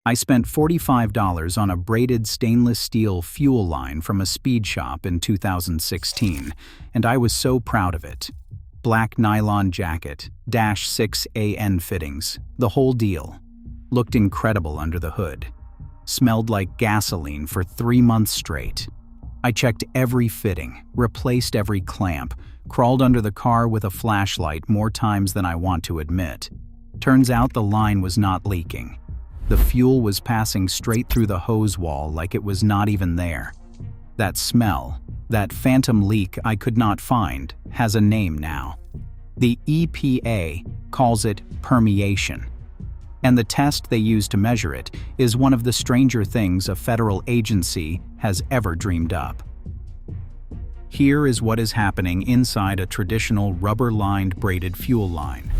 I spent $45 on a braided stainless steel fuel line from a speed shop in 2016, and I was so proud of it. Black nylon jacket, -6AN fittings, the whole deal. Looked incredible under the hood. Smelled like gasoline for 3 months straight. I checked every fitting, replaced every clamp, crawled under the car with a flashlight more times than I want to admit. Turns out the line was not leaking. The fuel was passing straight through the hose wall like it was not even there. That smell, that phantom leak I could not find, has a name now. The EPA calls it permeation. And the test they use to measure it is one of the stranger things a federal agency has ever dreamed up. Here is what is happening inside a traditional rubber-lined braided fuel line.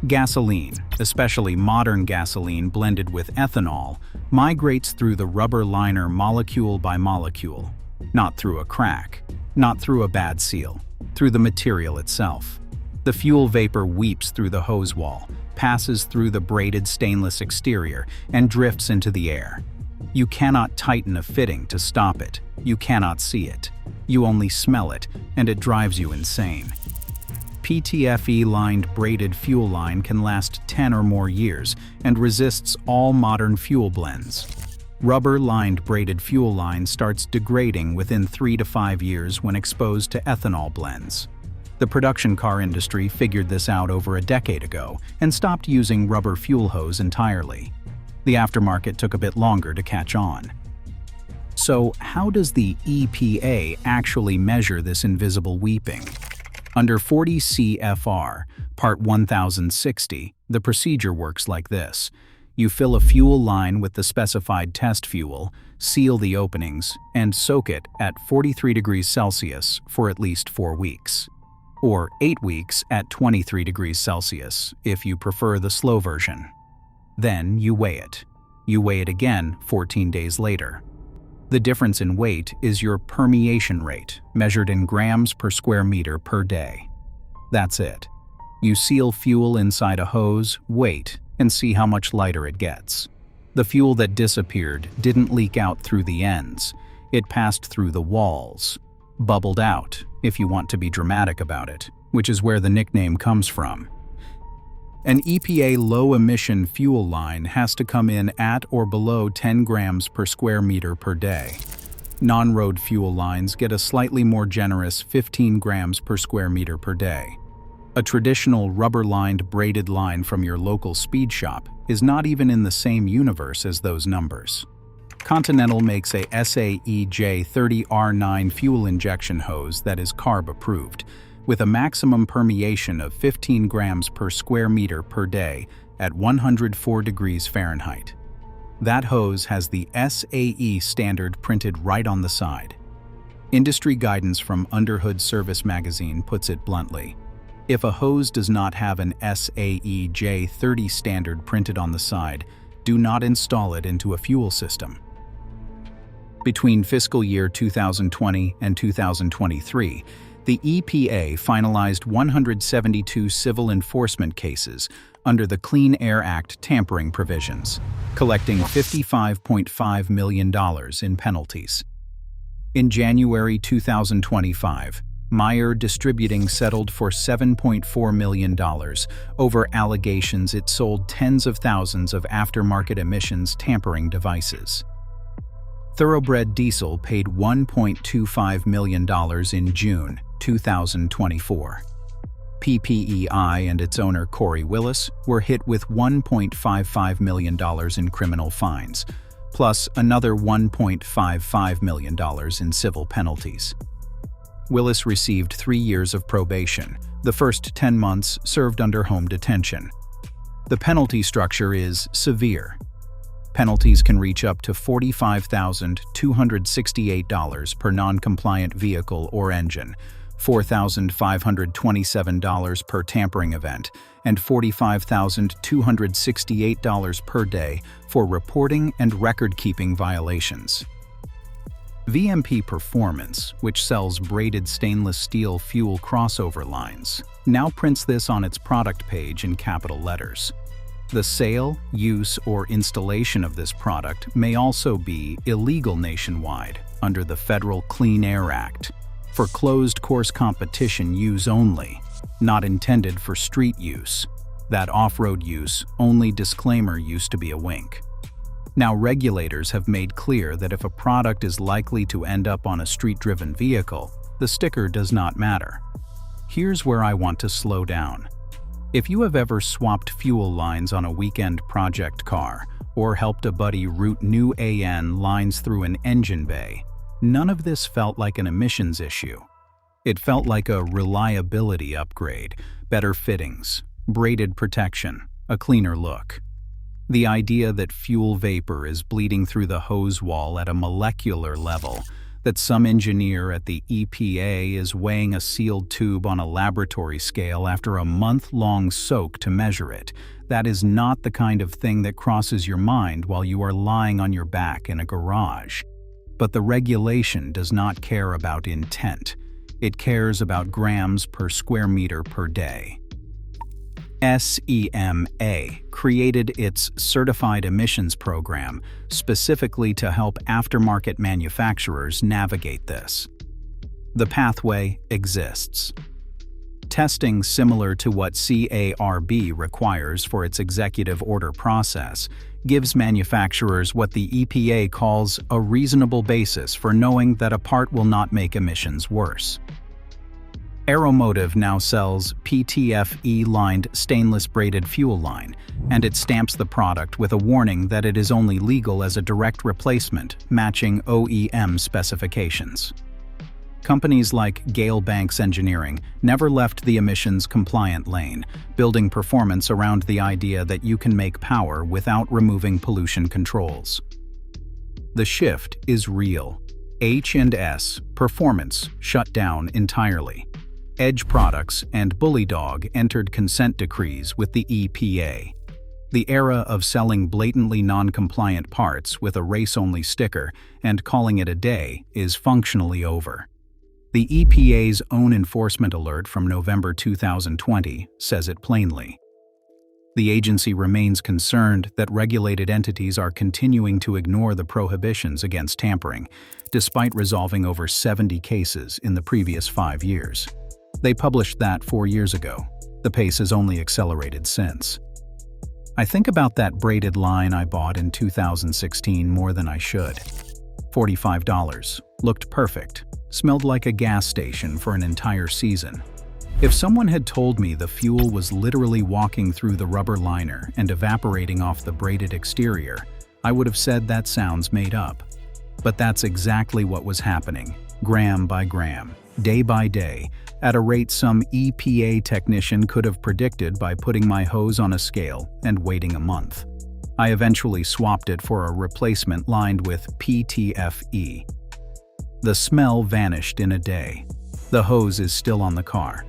Gasoline, especially modern gasoline blended with ethanol, migrates through the rubber liner molecule by molecule. Not through a crack, not through a bad seal, through the material itself. The fuel vapor weeps through the hose wall, passes through the braided stainless exterior, and drifts into the air. You cannot tighten a fitting to stop it. You cannot see it. You only smell it, and it drives you insane. PTFE-lined braided fuel line can last 10 or more years and resists all modern fuel blends. Rubber-lined braided fuel line starts degrading within 3 to 5 years when exposed to ethanol blends. The production car industry figured this out over a decade ago and stopped using rubber fuel hose entirely. The aftermarket took a bit longer to catch on. So, how does the EPA actually measure this invisible weeping? Under 40 CFR, Part 1060, the procedure works like this. You fill a fuel line with the specified test fuel, seal the openings, and soak it at 43 degrees Celsius for at least 4 weeks. Or 8 weeks at 23 degrees Celsius, if you prefer the slow version. Then you weigh it. You weigh it again 14 days later. The difference in weight is your permeation rate, measured in grams per square meter per day. That's it. You seal fuel inside a hose, wait, and see how much lighter it gets. The fuel that disappeared didn't leak out through the ends. It passed through the walls. Bubbled out, if you want to be dramatic about it, which is where the nickname comes from. An EPA low-emission fuel line has to come in at or below 10 grams per square meter per day. Non-road fuel lines get a slightly more generous 15 grams per square meter per day. A traditional rubber-lined braided line from your local speed shop is not even in the same universe as those numbers. Continental makes a SAE J30R9 fuel injection hose that is CARB-approved, with a maximum permeation of 15 grams per square meter per day at 104 degrees Fahrenheit. That hose has the SAE standard printed right on the side. Industry guidance from Underhood Service magazine puts it bluntly. If a hose does not have an SAE J30 standard printed on the side, do not install it into a fuel system. Between fiscal year 2020 and 2023, the EPA finalized 172 civil enforcement cases under the Clean Air Act tampering provisions, collecting $55.5 million in penalties. In January 2025, Meyer Distributing settled for $7.4 million over allegations it sold tens of thousands of aftermarket emissions tampering devices. Thoroughbred Diesel paid $1.25 million in June 2024. PPEI and its owner Corey Willis were hit with $1.55 million in criminal fines, plus another $1.55 million in civil penalties. Willis received 3 years of probation, the first 10 months served under home detention. The penalty structure is severe. Penalties can reach up to $45,268 per non-compliant vehicle or engine, $4,527 per tampering event, and $45,268 per day for reporting and record-keeping violations. VMP Performance, which sells braided stainless steel fuel crossover lines, now prints this on its product page in capital letters. The sale, use, or installation of this product may also be illegal nationwide under the Federal Clean Air Act for closed-course competition use only, not intended for street use. That off-road use only disclaimer used to be a wink. Now regulators have made clear that if a product is likely to end up on a street-driven vehicle, the sticker does not matter. Here's where I want to slow down. If you have ever swapped fuel lines on a weekend project car or helped a buddy route new AN lines through an engine bay, none of this felt like an emissions issue. It felt like a reliability upgrade, better fittings, braided protection, a cleaner look. The idea that fuel vapor is bleeding through the hose wall at a molecular level, that some engineer at the EPA is weighing a sealed tube on a laboratory scale after a month-long soak to measure it, that is not the kind of thing that crosses your mind while you are lying on your back in a garage. But the regulation does not care about intent. It cares about grams per square meter per day. SEMA created its Certified Emissions Program specifically to help aftermarket manufacturers navigate this. The pathway exists. Testing similar to what CARB requires for its executive order process gives manufacturers what the EPA calls a reasonable basis for knowing that a part will not make emissions worse. Automotive now sells PTFE-lined stainless braided fuel line, and it stamps the product with a warning that it is only legal as a direct replacement, matching OEM specifications. Companies like Gale Banks Engineering never left the emissions-compliant lane, building performance around the idea that you can make power without removing pollution controls. The shift is real. H&S, performance, shut down entirely. Edge Products and Bully Dog entered consent decrees with the EPA. The era of selling blatantly non-compliant parts with a race-only sticker and calling it a day is functionally over. The EPA's own enforcement alert from November 2020 says it plainly. The agency remains concerned that regulated entities are continuing to ignore the prohibitions against tampering, despite resolving over 70 cases in the previous 5 years. They published that 4 years ago. The pace has only accelerated since. I think about that braided line I bought in 2016 more than I should. $45. Looked perfect. Smelled like a gas station for an entire season. If someone had told me the fuel was literally walking through the rubber liner and evaporating off the braided exterior, I would have said that sounds made up. But that's exactly what was happening, gram by gram, day by day, at a rate some EPA technician could have predicted by putting my hose on a scale and waiting a month. I eventually swapped it for a replacement lined with PTFE. The smell vanished in a day. The hose is still on the car,